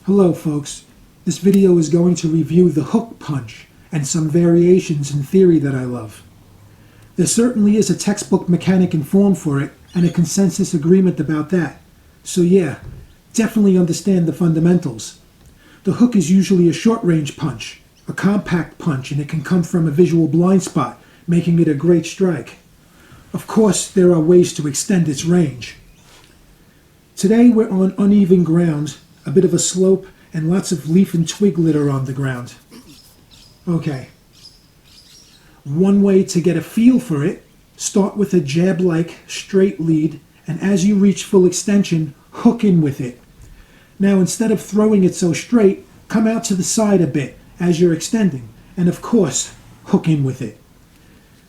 Hello folks, this video is going to review the hook punch and some variations in theory that I love. There certainly is a textbook mechanic and form for it and a consensus agreement about that. So yeah, definitely understand the fundamentals. The hook is usually a short-range punch, a compact punch, and it can come from a visual blind spot, making it a great strike. Of course, there are ways to extend its range. Today we're on uneven ground, a bit of a slope, and lots of leaf and twig litter on the ground. Okay. One way to get a feel for it, start with a jab-like straight lead, and as you reach full extension, hook in with it. Now instead of throwing it so straight, come out to the side a bit as you're extending, and of course, hook in with it.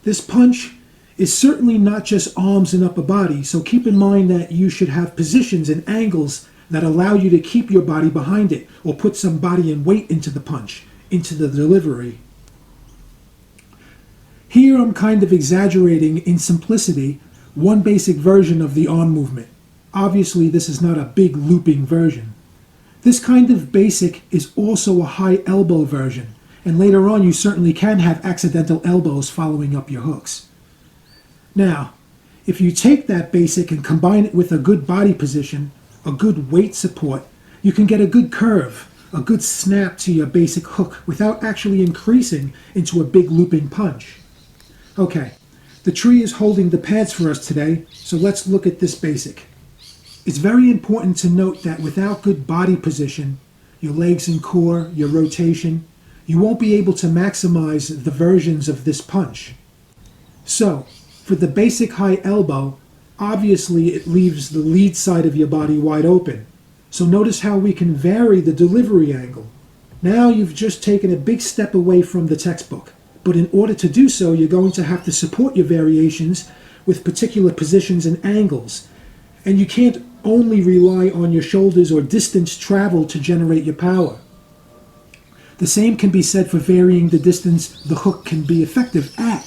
This punch is certainly not just arms and upper body, so keep in mind that you should have positions and angles that allow you to keep your body behind it or put some body and weight into the punch, into the delivery. Here I'm kind of exaggerating in simplicity one basic version of the arm movement. Obviously this is not a big looping version. This kind of basic is also a high elbow version, and later on you certainly can have accidental elbows following up your hooks. Now, if you take that basic and combine it with a good body position, a good weight support, you can get a good curve, a good snap to your basic hook without actually increasing into a big looping punch. Okay, the tree is holding the pads for us today, so let's look at this basic. It's very important to note that without good body position, your legs and core, your rotation, you won't be able to maximize the versions of this punch. So, for the basic high elbow, obviously it leaves the lead side of your body wide open. So notice how we can vary the delivery angle. Now you've just taken a big step away from the textbook. But in order to do so, you're going to have to support your variations with particular positions and angles. And you can't only rely on your shoulders or distance traveled to generate your power. The same can be said for varying the distance the hook can be effective at.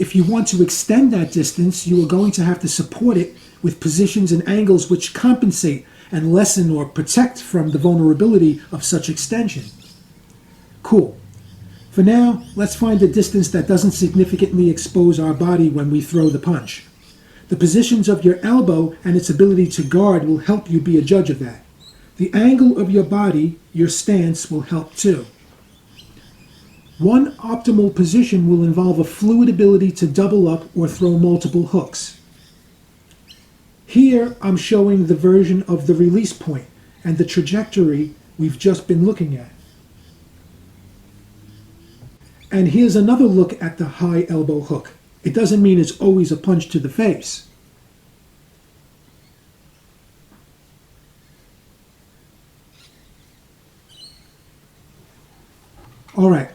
If you want to extend that distance, you are going to have to support it with positions and angles which compensate and lessen or protect from the vulnerability of such extension. Cool. For now, let's find a distance that doesn't significantly expose our body when we throw the punch. The positions of your elbow and its ability to guard will help you be a judge of that. The angle of your body, your stance, will help too. One optimal position will involve a fluid ability to double up or throw multiple hooks. Here I'm showing the version of the release point and the trajectory we've just been looking at. And here's another look at the high elbow hook. It doesn't mean it's always a punch to the face. All right.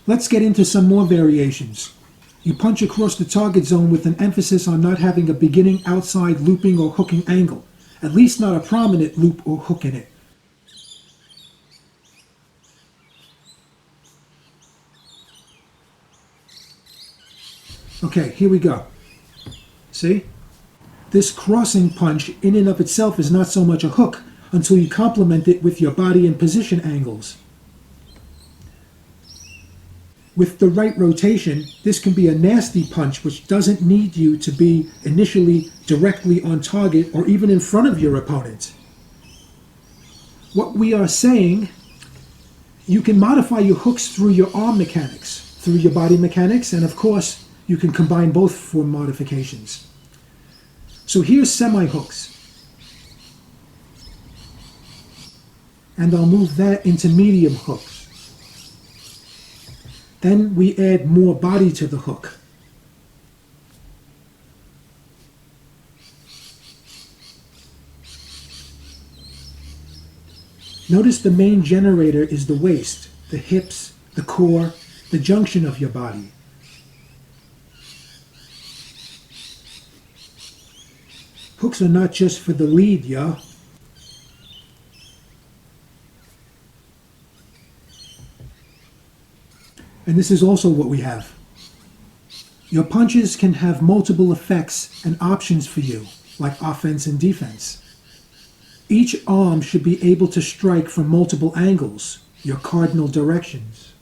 Let's get into some more variations. You punch across the target zone with an emphasis on not having a beginning outside looping or hooking angle, at least not a prominent loop or hook in it. Okay, here we go. See? This crossing punch in and of itself is not so much a hook until you complement it with your body and position angles. With the right rotation, this can be a nasty punch which doesn't need you to be initially directly on target or even in front of your opponent. What we are saying, you can modify your hooks through your arm mechanics, through your body mechanics, and of course, you can combine both for modifications. So here's semi-hooks. And I'll move that into medium hooks. Then we add more body to the hook. Notice the main generator is the waist, the hips, the core, the junction of your body. Hooks are not just for the lead, yo. And this is also what we have. Your punches can have multiple effects and options for you, like offense and defense. Each arm should be able to strike from multiple angles, your cardinal directions.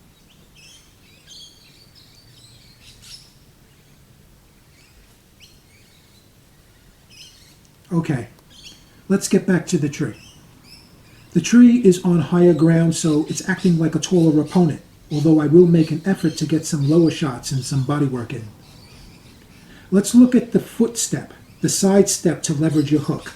Okay, let's get back to the tree. The tree is on higher ground, so it's acting like a taller opponent, although I will make an effort to get some lower shots and some bodywork in. Let's look at the foot step, the side step to leverage your hook.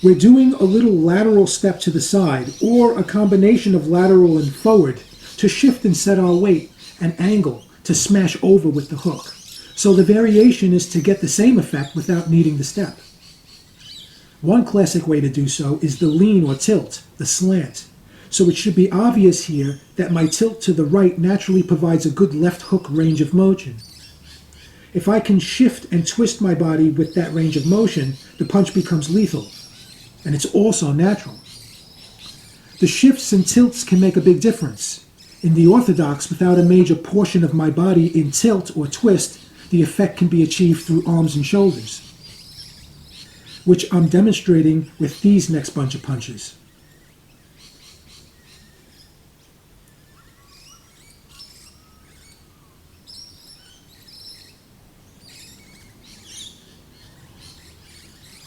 We're doing a little lateral step to the side, or a combination of lateral and forward, to shift and set our weight and angle to smash over with the hook. So the variation is to get the same effect without needing the step. One classic way to do so is the lean or tilt, the slant. So it should be obvious here that my tilt to the right naturally provides a good left hook range of motion. If I can shift and twist my body with that range of motion, the punch becomes lethal. And it's also natural. The shifts and tilts can make a big difference. In the orthodox, without a major portion of my body in tilt or twist, the effect can be achieved through arms and shoulders, which I'm demonstrating with these next bunch of punches.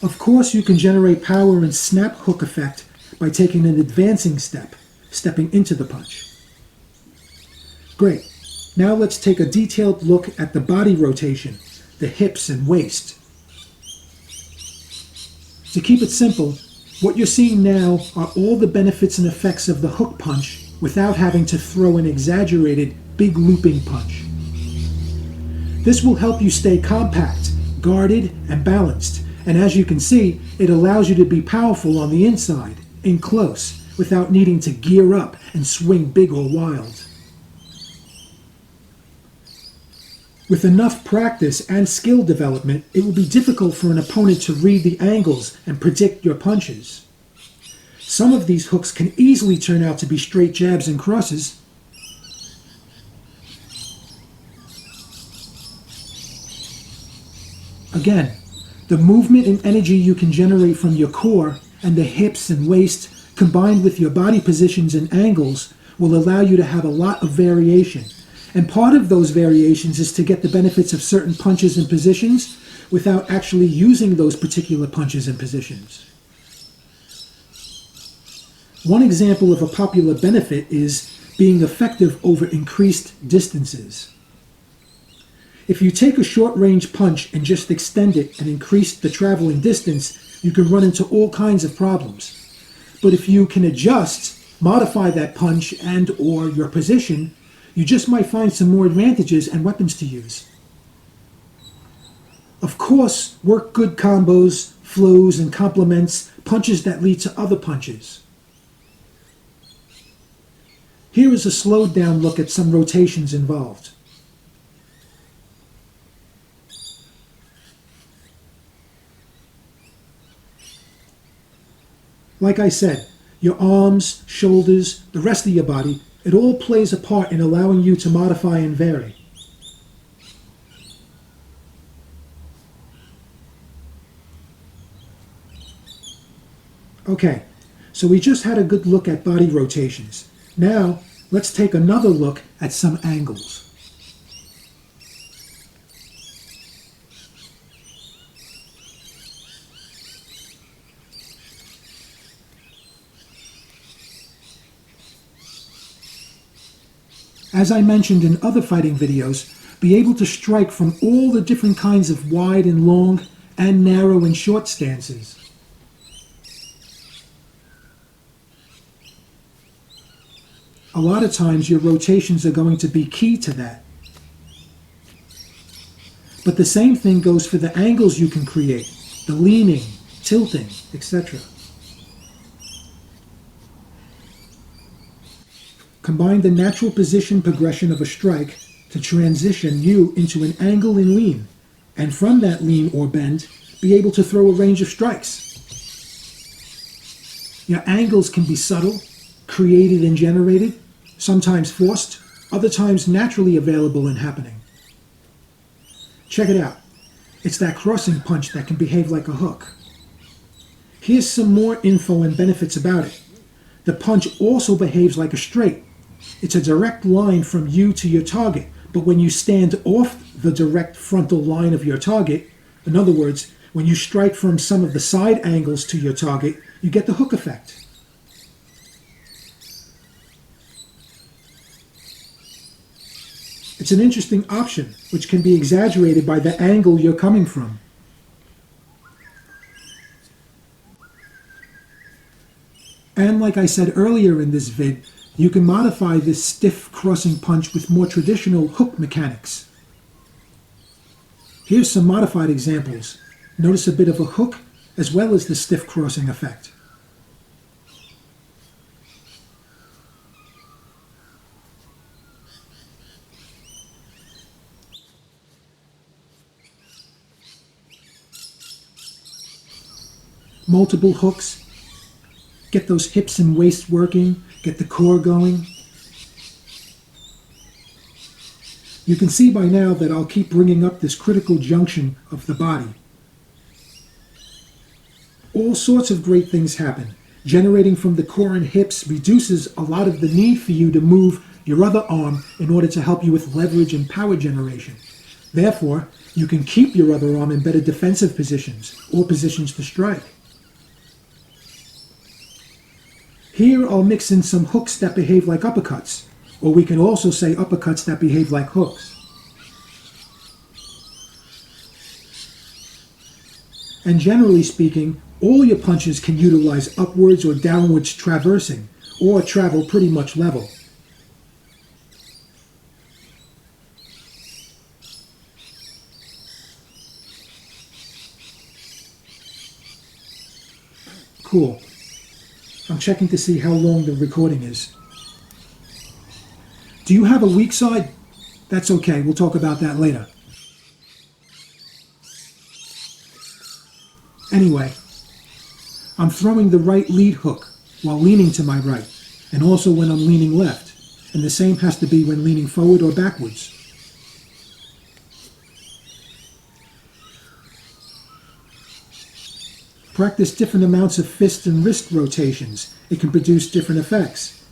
Of course, you can generate power and snap hook effect by taking an advancing step, stepping into the punch. Great. Now let's take a detailed look at the body rotation, the hips and waist. To keep it simple, what you're seeing now are all the benefits and effects of the hook punch without having to throw an exaggerated, big looping punch. This will help you stay compact, guarded, and balanced. And as you can see, it allows you to be powerful on the inside, in close, without needing to gear up and swing big or wild. With enough practice and skill development, it will be difficult for an opponent to read the angles and predict your punches. Some of these hooks can easily turn out to be straight jabs and crosses. Again, the movement and energy you can generate from your core and the hips and waist, combined with your body positions and angles, will allow you to have a lot of variation. And part of those variations is to get the benefits of certain punches and positions without actually using those particular punches and positions. One example of a popular benefit is being effective over increased distances. If you take a short-range punch and just extend it and increase the traveling distance, you can run into all kinds of problems. But if you can adjust, modify that punch and/or your position, you just might find some more advantages and weapons to use. Of course, work good combos, flows, and complements, punches that lead to other punches. Here is a slowed down look at some rotations involved. Like I said, your arms, shoulders, the rest of your body, it all plays a part in allowing you to modify and vary. Okay, so we just had a good look at body rotations. Now, let's take another look at some angles. As I mentioned in other fighting videos, be able to strike from all the different kinds of wide and long and narrow and short stances. A lot of times your rotations are going to be key to that. But the same thing goes for the angles you can create, the leaning, tilting, etc. Combine the natural position progression of a strike to transition you into an angle and lean, and from that lean or bend, be able to throw a range of strikes. Your angles can be subtle, created and generated, sometimes forced, other times naturally available and happening. Check it out. It's that crossing punch that can behave like a hook. Here's some more info and benefits about it. The punch also behaves like a straight. It's a direct line from you to your target, but when you stand off the direct frontal line of your target, in other words, when you strike from some of the side angles to your target, you get the hook effect. It's an interesting option, which can be exaggerated by the angle you're coming from. And like I said earlier in this vid, you can modify this stiff crossing punch with more traditional hook mechanics. Here's some modified examples. Notice a bit of a hook as well as the stiff crossing effect. Multiple hooks. Get those hips and waist working, get the core going. You can see by now that I'll keep bringing up this critical junction of the body. All sorts of great things happen. Generating from the core and hips reduces a lot of the need for you to move your other arm in order to help you with leverage and power generation. Therefore, you can keep your other arm in better defensive positions or positions to strike. Here I'll mix in some hooks that behave like uppercuts, or we can also say uppercuts that behave like hooks. And generally speaking, all your punches can utilize upwards or downwards traversing, or travel pretty much level. Cool. I'm checking to see how long the recording is. Do you have a weak side? That's okay, we'll talk about that later. Anyway, I'm throwing the right lead hook while leaning to my right, and also when I'm leaning left, and the same has to be when leaning forward or backwards. Practice different amounts of fist and wrist rotations. It can produce different effects.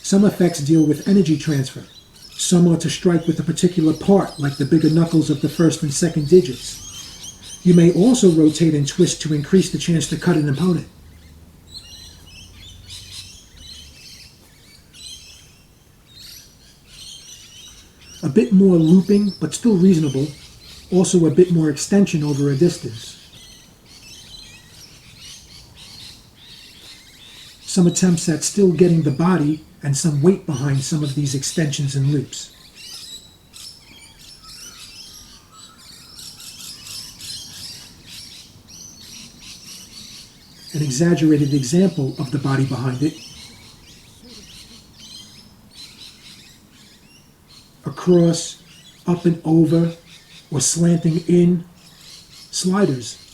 Some effects deal with energy transfer. Some are to strike with a particular part, like the bigger knuckles of the first and second digits. You may also rotate and twist to increase the chance to cut an opponent. A bit more looping, but still reasonable. Also a bit more extension over a distance. Some attempts at still getting the body and some weight behind some of these extensions and loops. An exaggerated example of the body behind it. Across, up and over, or slanting in, sliders.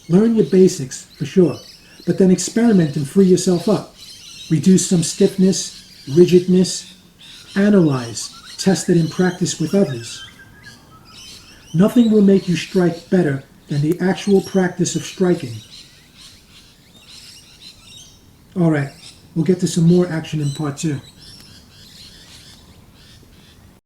Learn your basics, for sure, but then experiment and free yourself up. Reduce some stiffness, rigidness, analyze, test it in practice with others. Nothing will make you strike better than the actual practice of striking. Alright, we'll get to some more action in part 2.